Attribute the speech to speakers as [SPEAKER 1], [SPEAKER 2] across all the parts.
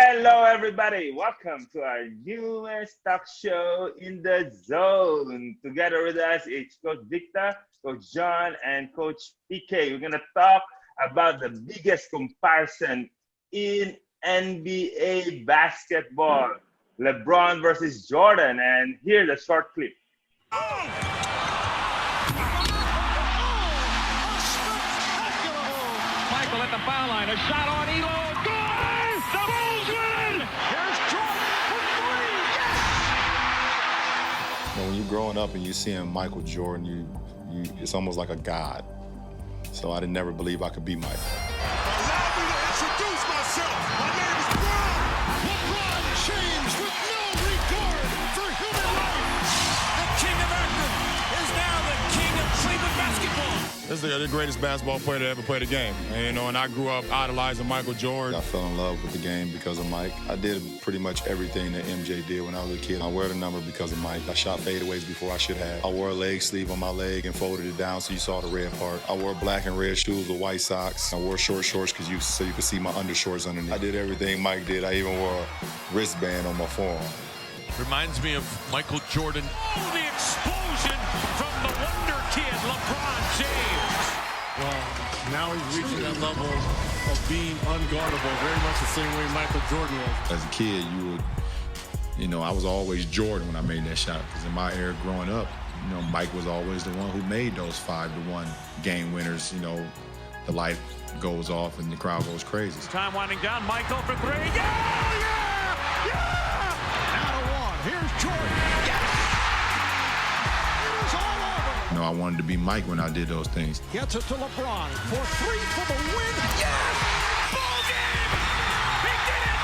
[SPEAKER 1] Hello, everybody. Welcome to our newest talk show in the zone. Together with us is Coach Victor, Coach John, and Coach PK. We're going to talk about the biggest comparison in NBA basketball, LeBron versus Jordan. And here's a short clip.
[SPEAKER 2] Michael at the foul line, a shot on Elo. The Bulls win! Here's Jordan for three. Yes!
[SPEAKER 3] When you're growing up and you're seeing Michael Jordan, it's almost like a god. So I didn't never believe I could be Mike.
[SPEAKER 4] Allow me to introduce myself. My name is LeBron James with no regard for human life. The king of Akron is now the king of Cleveland basketball.
[SPEAKER 5] This is the greatest basketball player to ever play the game. And I grew up idolizing Michael Jordan.
[SPEAKER 3] I fell in love with the game because of Mike. I did pretty much everything that MJ did when I was a kid. I wear the number because of Mike. I shot fadeaways before I should have. I wore a leg sleeve on my leg and folded it down so you saw the red part. I wore black and red shoes with white socks. I wore short shorts so you could see my undershorts underneath. I did everything Mike did. I even wore a wristband on my forearm.
[SPEAKER 6] Reminds me of Michael Jordan.
[SPEAKER 2] Oh, the explosion from the wonder kid, LeBron James.
[SPEAKER 5] Well, now he's reaching that level of being unguardable, very much the same way Michael Jordan was.
[SPEAKER 3] As a kid, I was always Jordan when I made that shot because in my era growing up, Mike was always the one who made those 5-1 game winners. The light goes off and the crowd goes crazy.
[SPEAKER 2] Time winding down, Michael for three. Yeah! Out of one, here's Jordan. Yes! It is all over.
[SPEAKER 3] I wanted to be Mike when I did those things.
[SPEAKER 2] Gets it to LeBron for three for the win. Yes! Ball game! He did it!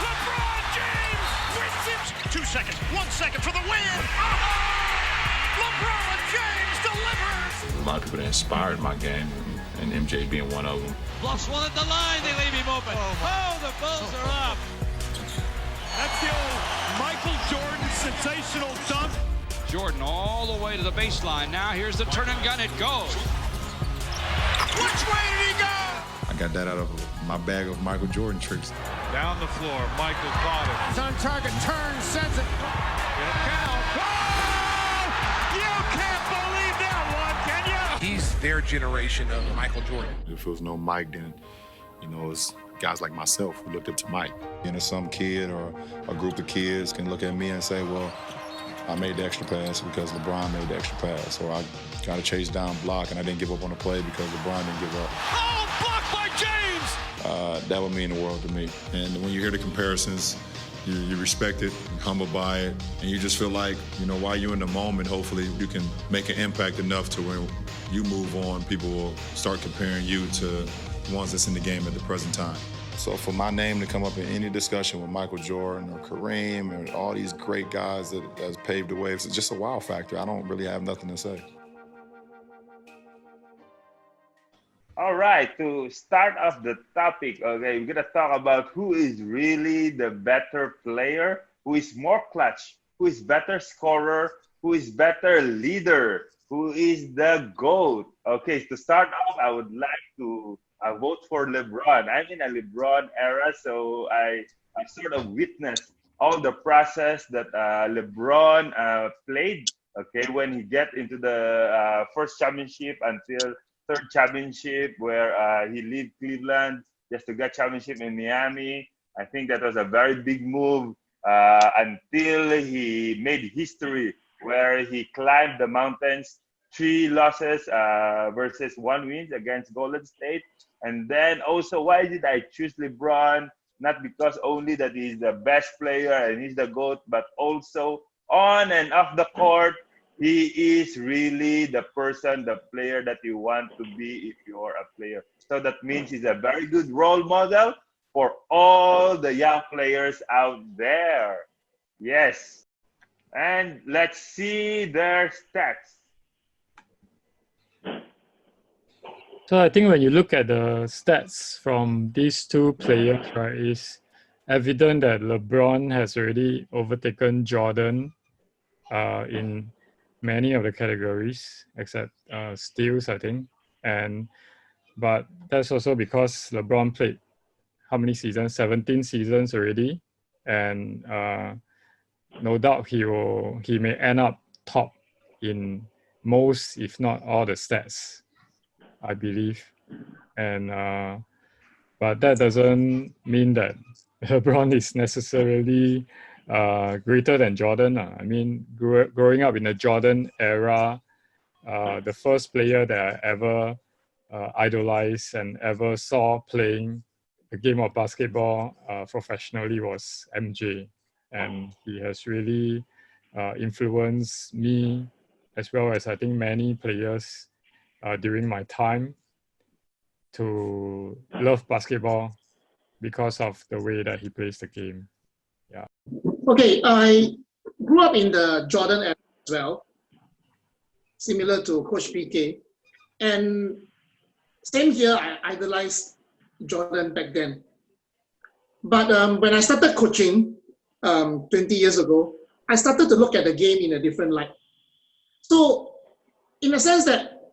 [SPEAKER 2] LeBron James wins it! 2 seconds, 1 second for the win! LeBron James delivers!
[SPEAKER 7] A lot of people that inspired my game, and MJ being one of them.
[SPEAKER 2] Lost one at the line, they leave him open. Oh, the Bulls are up! That's the old Michael Jordan sensational dunk. Jordan all the way to the baseline. Now here's the turn and gun. It goes. Which way did he go?
[SPEAKER 3] I got that out of my bag of Michael Jordan tricks.
[SPEAKER 5] Down the floor, Michael caught it.
[SPEAKER 2] It's on target, turns, sends it. It'll count. Oh! You can't believe that one, can you?
[SPEAKER 4] He's their generation of Michael Jordan.
[SPEAKER 3] If it was no Mike, then, it's guys like myself who looked up to Mike. Some kid or a group of kids can look at me and say, well, I made the extra pass because LeBron made the extra pass, or I got to chase down block and I didn't give up on the play because LeBron didn't give up.
[SPEAKER 2] Oh, blocked by James!
[SPEAKER 3] That would mean the world to me. And when you hear the comparisons, you respect it, humbled by it, and you just feel like, while you're in the moment, hopefully you can make an impact enough to when you move on, people will start comparing you to the ones that's in the game at the present time. So for my name to come up in any discussion with Michael Jordan or Kareem or all these great guys that has paved the way, it's just a wow factor. I don't really have nothing to say.
[SPEAKER 1] All right, to start off the topic, okay, we're going to talk about who is really the better player, who is more clutch, who is better scorer, who is better leader, who is the GOAT. Okay, to start off, I would like to vote for LeBron. I'm in a LeBron era, so I sort of witnessed all the process that LeBron played, okay, when he get into the first championship until third championship where he leave Cleveland just to get championship in Miami. I think that was a very big move until he made history where he climbed the mountains, 3 losses versus 1 win against Golden State. And then also, why did I choose LeBron? Not because only that he's the best player and he's the GOAT, but also on and off the court, he is really the person, the player that you want to be if you are a player. So that means he's a very good role model for all the young players out there. Yes. And let's see their stats.
[SPEAKER 8] So I think when you look at the stats from these two players, right, it's evident that LeBron has already overtaken Jordan in many of the categories, except steals, I think. But that's also because LeBron played how many seasons? 17 seasons already, and no doubt he may end up top in most, if not all, the stats, I believe. And but that doesn't mean that LeBron is necessarily greater than Jordan. I mean, growing up in the Jordan era, the first player that I ever idolized and ever saw playing the game of basketball professionally was MJ. And he has really influenced me, as well as I think many players during my time, to love basketball because of the way that he plays the game. Yeah.
[SPEAKER 9] Okay, I grew up in the Jordan era as well, similar to Coach PK. And same here, I idolized Jordan back then. But when I started coaching 20 years ago, I started to look at the game in a different light. So in a sense that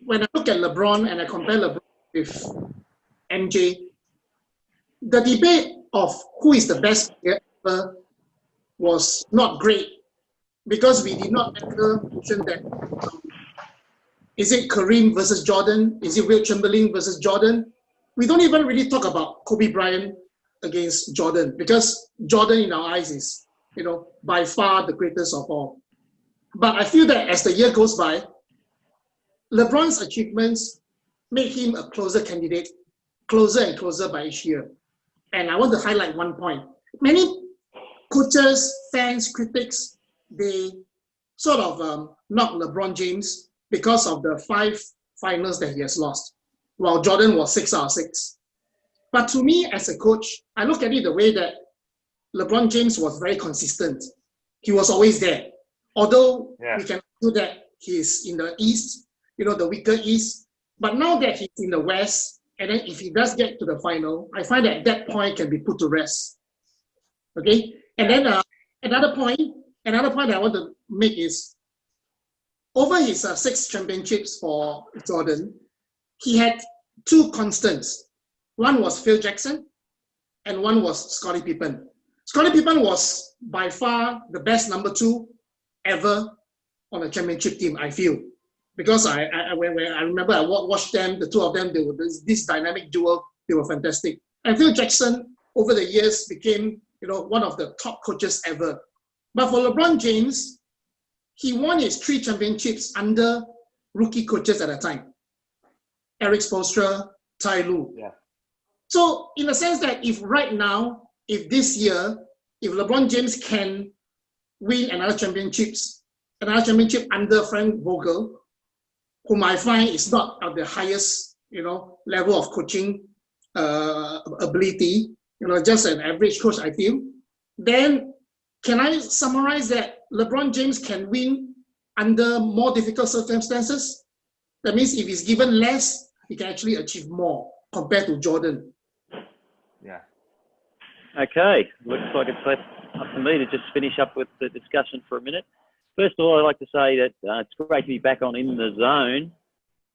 [SPEAKER 9] when I look at LeBron and I compare LeBron with MJ, the debate of who is the best player ever was not great, because we did not ever mention that is it Kareem versus Jordan? Is it Wilt Chamberlain versus Jordan? We don't even really talk about Kobe Bryant against Jordan, because Jordan in our eyes is, by far the greatest of all. But I feel that as the year goes by, LeBron's achievements make him a closer candidate, closer and closer by each year. And I want to highlight one point. Many coaches, fans, critics, they sort of knock LeBron James because of the 5 finals that he has lost, while Jordan was 6 out of 6. But to me, as a coach, I look at it the way that LeBron James was very consistent. He was always there. Although we can do that he's in the East, the weaker East. But now that he's in the West, and then if he does get to the final, I find that that point can be put to rest. Okay? And then another point I want to make is, over his 6 championships for Jordan, he had 2 constants. One was Phil Jackson, and one was Scottie Pippen. Scottie Pippen was by far the best number 2 ever on a championship team, I feel. Because when I remember I watched them, the 2 of them, they were this dynamic duo, they were fantastic. And Phil Jackson, over the years, became one of the top coaches ever. But for LeBron James, he won his 3 championships under rookie coaches at the time. Eric Spoelstra, Ty Lue. Yeah. So in the sense that if this year, if LeBron James can win another championship under Frank Vogel, whom I find is not at the highest, level of coaching ability, just an average coach, I feel, then can I summarize that LeBron James can win under more difficult circumstances? That means if he's given less, he can actually achieve more compared to Jordan.
[SPEAKER 1] Yeah.
[SPEAKER 10] Okay, looks like it's left up to me to just finish up with the discussion for a minute. First of all, I'd like to say that it's great to be back on In the Zone.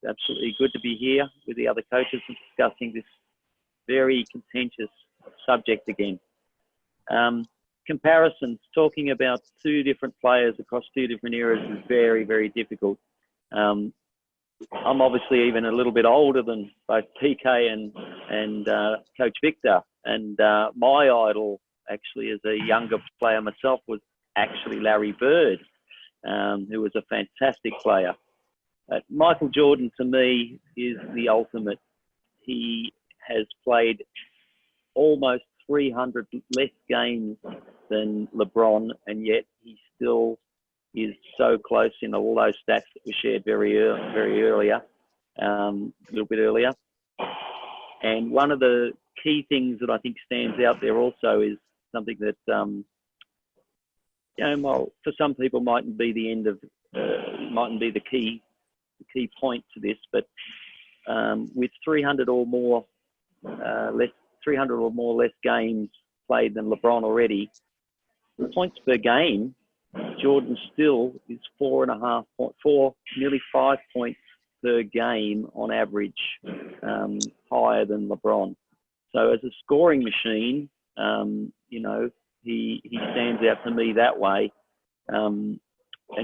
[SPEAKER 10] It's absolutely good to be here with the other coaches and discussing this very contentious subject again. Comparisons, talking about 2 different players across 2 different eras is very, very difficult. I'm obviously even a little bit older than both PK and Coach Victor. And my idol, actually, as a younger player myself, was actually Larry Bird, who was a fantastic player. Michael Jordan, to me, is the ultimate. He has played almost 300 less games than LeBron, and yet he still is so close in all those stats that were shared very earlier, a little bit earlier. And one of the key things that I think stands out there also is something that, for some people mightn't be the end of, mightn't be the key point to this, but with 300 or more less games played than LeBron already, points per game, Jordan still is 4.5, nearly 5 points per game on average, higher than LeBron. So as a scoring machine, you know, he stands out to me that way. And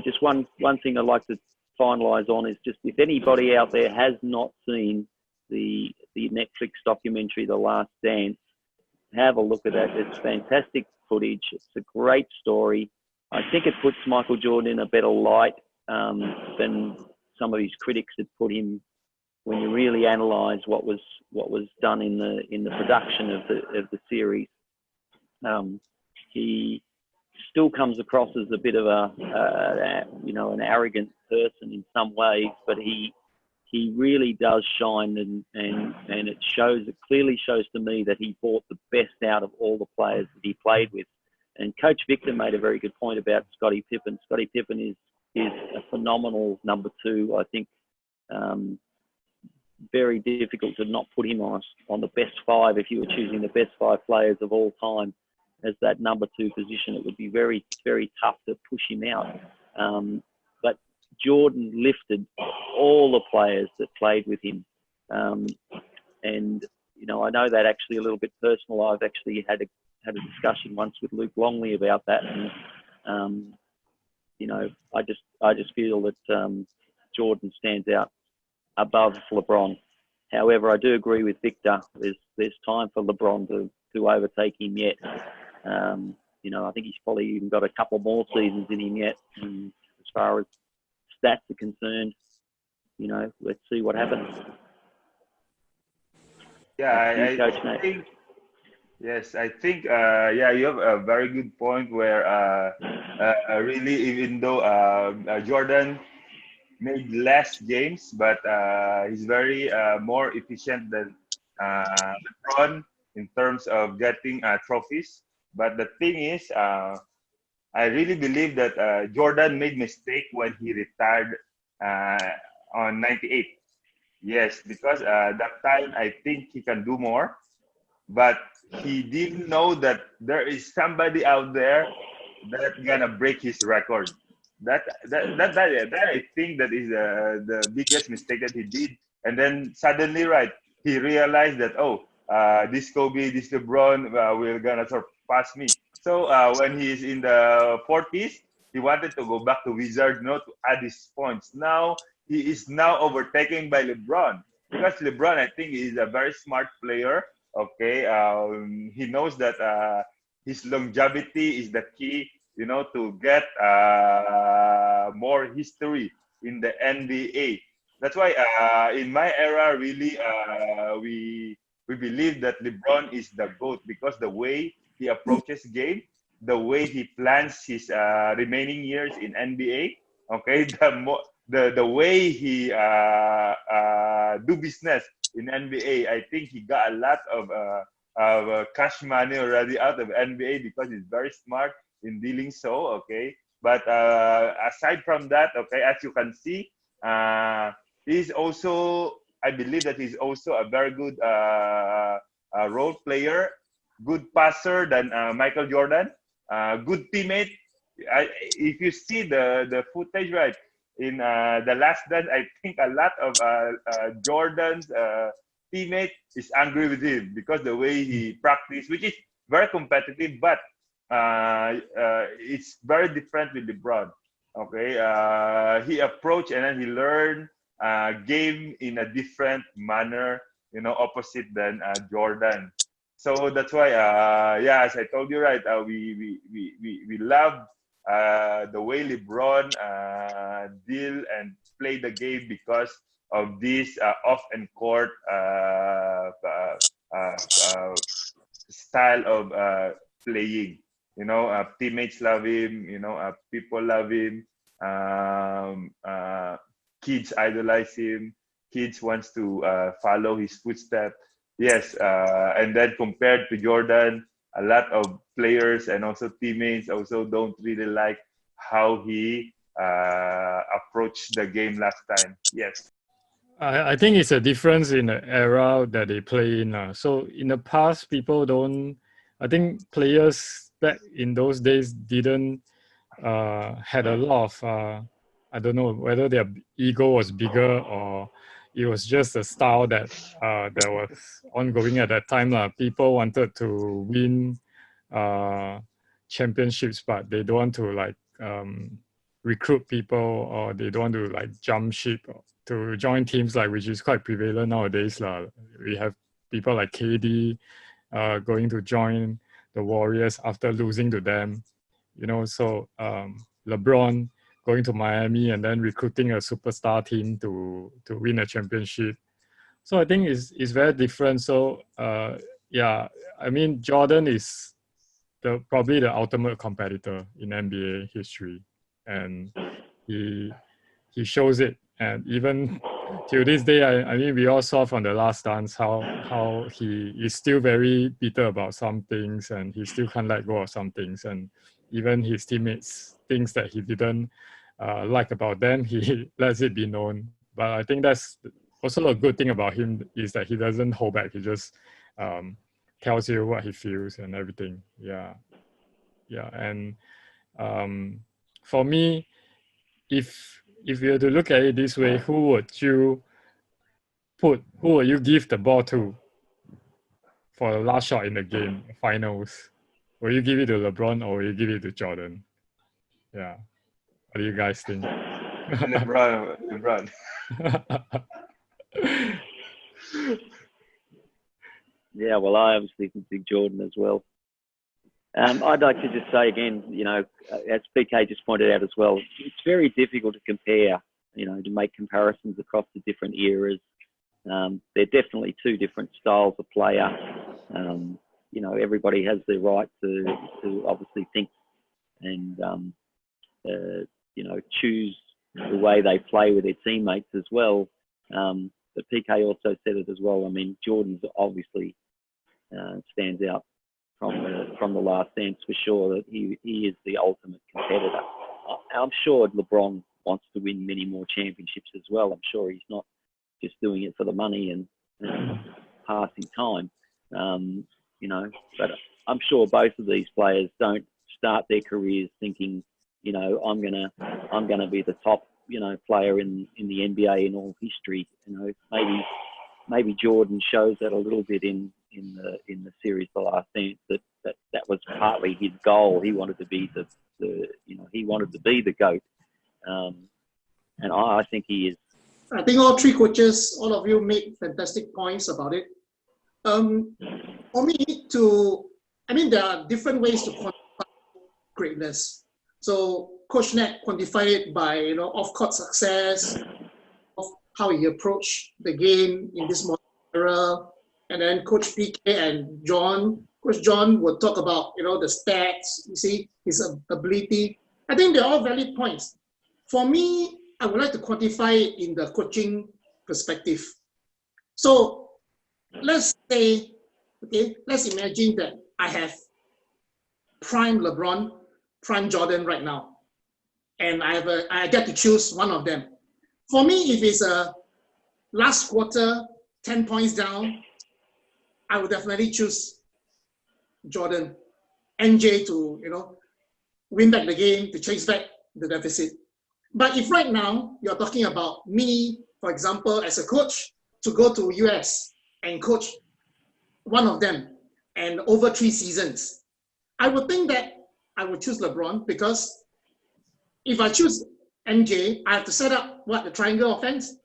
[SPEAKER 10] just one thing I'd like to finalise on is just if anybody out there has not seen the Netflix documentary, The Last Dance, have a look at that. It's fantastic footage. It's a great story. I think it puts Michael Jordan in a better light than some of his critics had put him when you really analyse what was done in the production of the series. He still comes across as a bit of an arrogant person in some ways, but he really does shine, and it clearly shows to me that he brought the best out of all the players that he played with. And Coach Victor made a very good point about Scottie Pippen. Scottie Pippen is a phenomenal number two. I think very difficult to not put him on the best five if you were choosing the best five players of all time as that number two position. It would be very, very tough to push him out. But Jordan lifted all the players that played with him. And, you know, I know that actually a little bit personal. I've actually had a discussion once with Luke Longley about that. And, you know, I just feel that Jordan stands out above LeBron. However, I do agree with Victor. There's time for LeBron to overtake him yet. You know, I think he's probably even got a couple more seasons in him yet. And as far as stats are concerned, you know, let's see what happens.
[SPEAKER 1] Yeah, I think, yes, I think, yeah, you have a very good point where really, even though Jordan made less games, but he's very more efficient than LeBron in terms of getting trophies. But the thing is, I really believe that Jordan made mistake when he retired on 98. Yes, because that time I think he can do more, but he didn't know that there is somebody out there that gonna break his record. That I think that is the biggest mistake that he did. And then suddenly, right, he realized that this Kobe, this LeBron will gonna surpass me. So when he is in the 40s, he wanted to go back to Wizards, to add his points. Now he is now overtaken by LeBron, because LeBron, I think, is a very smart player. Okay, he knows that his longevity is the key, to get more history in the NBA. That's why in my era, really, we believe that LeBron is the GOAT, because the way he approaches game, the way he plans his remaining years in NBA, okay, the way he do business in NBA, I think he got a lot of cash money already out of NBA because he's very smart in dealing so, okay. But aside from that, okay, as you can see, he's also, I believe that he's also a very good role player, good passer than Michael Jordan, good teammate. If you see the footage, right, in the Last Dance, I think a lot of Jordan's teammate is angry with him because the way he practiced, which is very competitive, but it's very different with LeBron. Okay, he approached and then he learned game in a different manner, opposite than Jordan. So that's why, yeah, as I told you, right, we love the way LeBron deal and play the game because of this off and court style of playing. Teammates love him. People love him. Kids idolize him. Kids wants to follow his footsteps. Yes, and then compared to Jordan, a lot of players and also teammates also don't really like how he approached the game last time. Yes.
[SPEAKER 8] I think it's a difference in the era that they play in. So in the past, I think players back in those days didn't had a lot of, I don't know whether their ego was bigger or it was just a style that was ongoing at that time. People wanted to win championships, but they don't want to like recruit people, or they don't want to like jump ship to join teams, like, which is quite prevalent nowadays. We have people like KD going to join the Warriors after losing to them, so LeBron going to Miami and then recruiting a superstar team to win a championship. So I think it's very different. So yeah, I mean, Jordan is probably the ultimate competitor in NBA history, and he shows it. And even till this day, I mean, we all saw from the Last Dance how he is still very bitter about some things, and he still can't let go of some things. And even his teammates, things that he didn't like about them, he lets it be known. But I think that's also a good thing about him, is that he doesn't hold back. He just tells you what he feels and everything. Yeah. And for me, if you were to look at it this way, who would you give the ball to for the last shot in the game, finals? Will you give it to LeBron, or will you give it to Jordan? Yeah. What do you guys think?
[SPEAKER 1] LeBron.
[SPEAKER 10] Yeah, well, I obviously think Jordan as well. I'd like to just say again, as PK just pointed out as well, it's very difficult to compare, to make comparisons across the different eras. They're definitely two different styles of player. Everybody has the right to obviously think and, choose the way they play with their teammates as well. But PK also said it as well. I mean, Jordan's obviously stands out from the Last Dance for sure, that he is the ultimate competitor. I'm sure LeBron wants to win many more championships as well. I'm sure he's not just doing it for the money and passing time, but I'm sure both of these players don't start their careers thinking, I'm gonna be the top, player in the NBA in all history. Maybe Jordan shows that a little bit in the series The Last Dance, that was partly his goal. He wanted to be he wanted to be the GOAT, and I think he is.
[SPEAKER 9] I think all three coaches, all of you made fantastic points about it. For me, there are different ways to quantify greatness. So Coach Nat quantified it by off-court success, of how he approached the game in this modern era, and then Coach PK and Coach John would talk about the stats. You see his ability. I think they're all valid points. For me, I would like to quantify it in the coaching perspective. So let's imagine that I have prime LeBron, prime Jordan right now, and I get to choose one of them. For me, if it's a last quarter, 10 points down, I would definitely choose Jordan, NJ to win back the game, to chase back the deficit. But if right now you're talking about me, for example, as a coach, to go to US and coach one of them and over 3 seasons, I would think that I would choose LeBron, because if I choose MJ, I have to set up the triangle offense.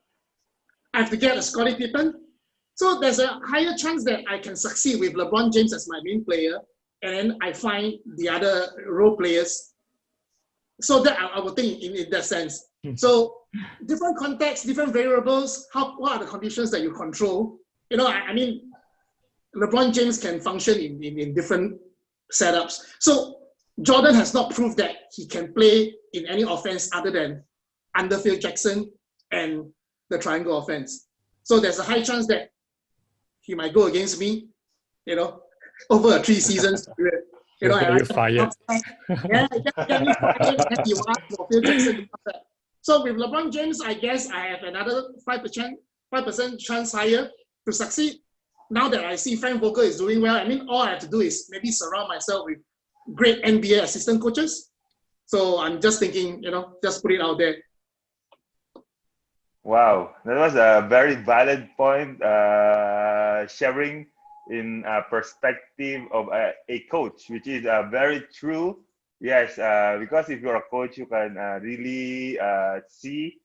[SPEAKER 9] I have to get a Scottie Pippen. So there's a higher chance that I can succeed with LeBron James as my main player, and I find the other role players. So that I would think in that sense. So different contexts, different variables, what are the conditions that you control? I mean, LeBron James can function in different setups. So Jordan has not proved that he can play in any offense other than under Phil Jackson and the triangle offense. So there's a high chance that he might go against me, over a 3 seasons period.
[SPEAKER 8] You're fired.
[SPEAKER 9] So with LeBron James, I guess I have another 5% chance higher to succeed. Now that I see Frank Vogel is doing well, I mean, all I have to do is maybe surround myself with great NBA assistant coaches. So I'm just thinking, just put it out there.
[SPEAKER 1] Wow, that was a very valid point, sharing in a perspective of a coach, which is very true. Yes, because if you're a coach, you can really see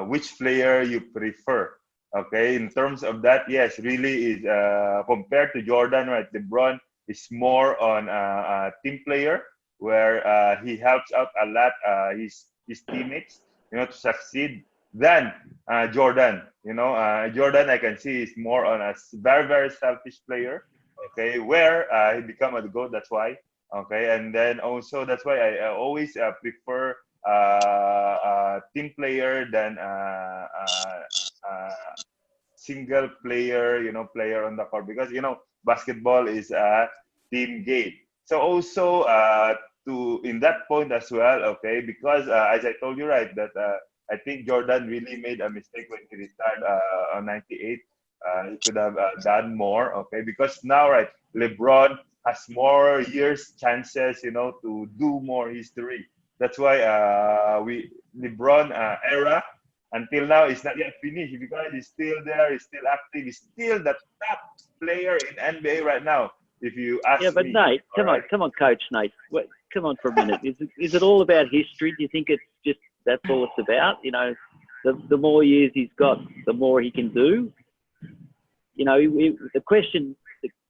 [SPEAKER 1] which player you prefer. Okay, in terms of that, yes, really is compared to Jordan, right? LeBron is more on a team player where he helps out a lot his teammates, to succeed than Jordan. Jordan I can see is more on a very very selfish player. Okay, where he become a goat. That's why. Okay, and then also that's why I always prefer team player than single player, player on the court, because basketball is a team game. So also to in that point as well, okay, because as I told you, right, that I think Jordan really made a mistake when he retired on '98. He could have done more, okay, because now, right, LeBron has more years, chances, to do more history. That's why we LeBron era until now is not yet finished, because he's still there, he's still active, he's still the top player in NBA right now. If you ask
[SPEAKER 10] Yeah, but
[SPEAKER 1] me,
[SPEAKER 10] Nate, come
[SPEAKER 1] right?
[SPEAKER 10] on, Coach Nate. Wait, come on for a minute. Is it all about history? Do you think it's just that's all it's about? The more years he's got, the more he can do. The question,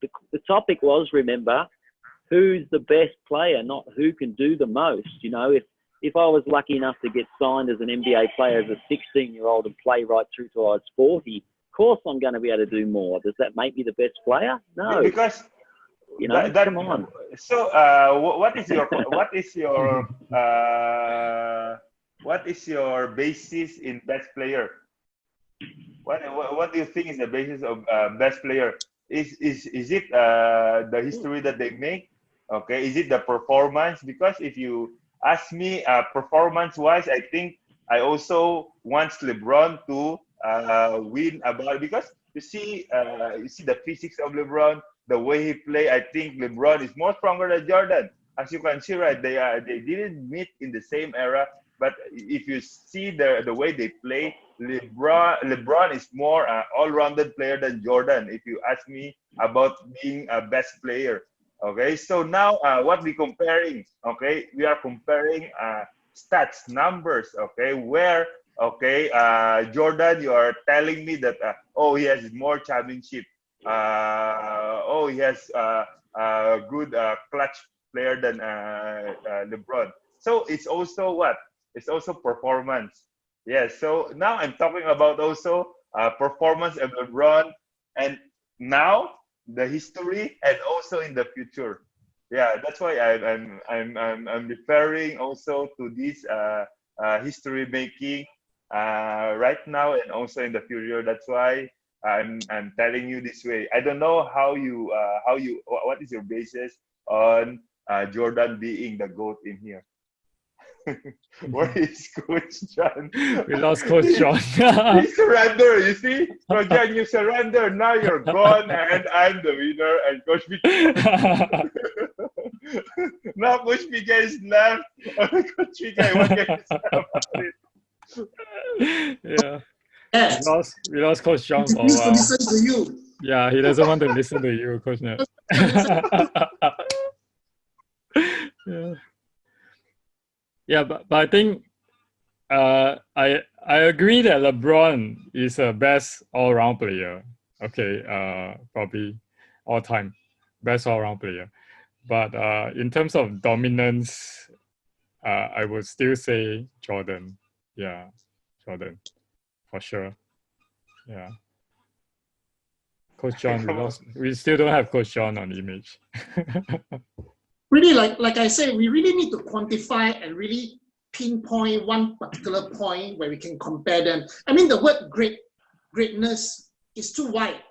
[SPEAKER 10] the topic was, remember, who's the best player, not who can do the most. If I was lucky enough to get signed as an NBA player as a 16-year-old and play right through till I was 40, of course I'm going to be able to do more. Does that make me the best player? No.
[SPEAKER 1] Because
[SPEAKER 10] Come on.
[SPEAKER 1] So what is your basis in best player? What do you think is the basis of best player? Is it the history that they make? Okay, is it the performance? Because if you ask me, performance-wise, I think I also want LeBron to win about, because you see the physics of LeBron, the way he play. I think LeBron is more stronger than Jordan. As you can see, right, they didn't meet in the same era, but if you see the way they play, LeBron is more all-rounded player than Jordan. If you ask me about being a best player, okay. So now what we comparing? Okay, we are comparing stats, numbers. Okay, where Jordan, you are telling me that he has more championship. He has good clutch player than LeBron. So it's also what? It's also performance. Yes. So now I'm talking about also performance of LeBron, and now the history, and also in the future. Yeah, that's why I'm referring also to this history making right now and also in the future. That's why I'm telling you this way. I don't know what is your basis on Jordan being the GOAT in here. Where is Coach John?
[SPEAKER 8] We lost Coach John.
[SPEAKER 1] He surrendered, you see? Coach John, you surrender. Now you're gone, and I'm the winner, and Coach Pika. Now Coach Pika is left. Coach Pika, what can you say about it?
[SPEAKER 8] Yeah.
[SPEAKER 9] Yes.
[SPEAKER 8] We lost Coach John for a
[SPEAKER 9] He used to
[SPEAKER 8] while.
[SPEAKER 9] listen to you.
[SPEAKER 8] Yeah, he doesn't want to listen to you, Coach Nat. Yeah. Yeah, but I think I agree that LeBron is a best all-round player. Okay, probably all time best all-round player. But in terms of dominance, I would still say Jordan. Yeah, Jordan, for sure. Yeah. Coach John, we still don't have Coach John on image.
[SPEAKER 9] Really, like I said, we really need to quantify and really pinpoint one particular point where we can compare them. I mean, the word greatness is too wide.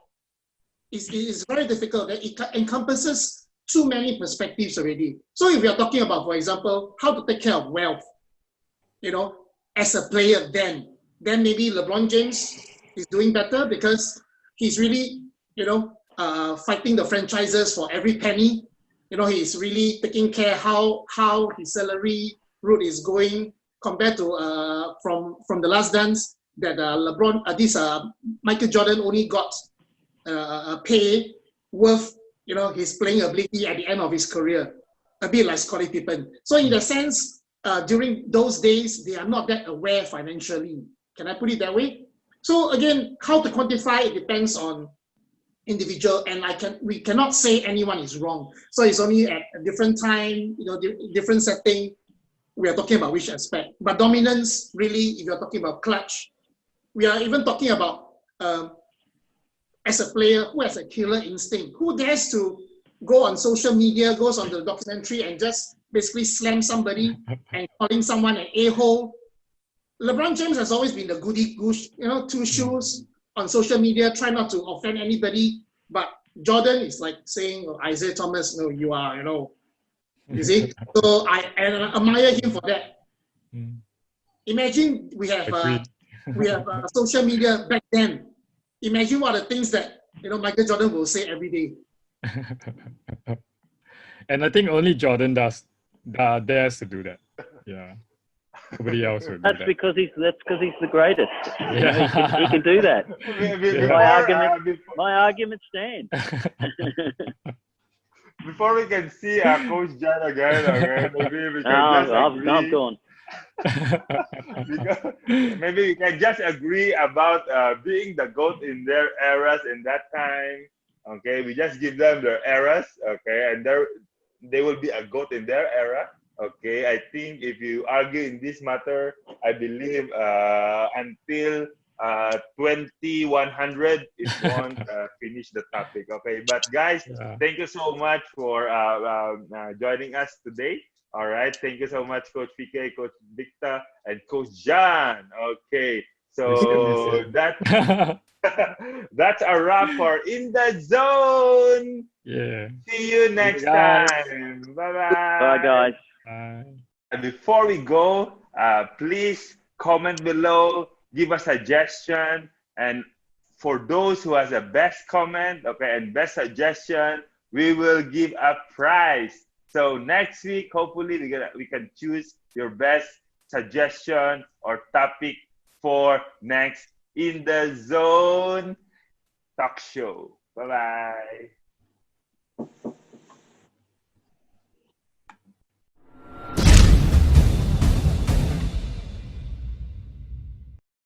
[SPEAKER 9] It's very difficult. It encompasses too many perspectives already. So if we are talking about, for example, how to take care of wealth, as a player, then maybe LeBron James is doing better because he's really, fighting the franchises for every penny. He's really taking care how his salary route is going compared to from the Last Dance. that Michael Jordan only got a pay worth, his playing ability at the end of his career, a bit like Scottie Pippen. So in a sense, during those days, they are not that aware financially. Can I put it that way? So again, how to quantify it depends on individual, and we cannot say anyone is wrong. So it's only at a different time, different setting, we are talking about which aspect. But dominance, really, if you're talking about clutch, we are even talking about as a player who has a killer instinct, who dares to go on social media, goes on the documentary and just basically slam somebody and calling someone an a-hole. LeBron James has always been the goody goose, two shoes on social media, try not to offend anybody. But Jordan is like saying, Isaiah Thomas, no, you are, you see? So I admire him for that. Imagine we have social media back then. Imagine what the things that Michael Jordan will say every day.
[SPEAKER 8] And I think only Jordan dares to do that. Yeah. Nobody else would do that.
[SPEAKER 10] That's because he's the greatest.
[SPEAKER 8] Yeah.
[SPEAKER 10] He can do that. My argument stands.
[SPEAKER 1] Before we can see Coach John again, okay, maybe we can
[SPEAKER 10] I'm gone.
[SPEAKER 1] Maybe we can just agree about being the GOAT in their eras in that time. Okay, we just give them their eras, okay, and they will be a GOAT in their era. Okay, I think if you argue in this matter, I believe until 2100 it won't finish the topic. Okay, but guys, thank you so much for joining us today. All right, thank you so much, Coach PK, Coach Victor, and Coach John. Okay, so that's a wrap for In the Zone.
[SPEAKER 8] Yeah.
[SPEAKER 1] See you next time. Bye bye.
[SPEAKER 10] Bye guys.
[SPEAKER 8] Bye.
[SPEAKER 1] Before we go, please comment below, give a suggestion, and for those who has a best comment, okay, and best suggestion, we will give a prize. So next week, hopefully, we can choose your best suggestion or topic for next In the Zone talk show. Bye bye.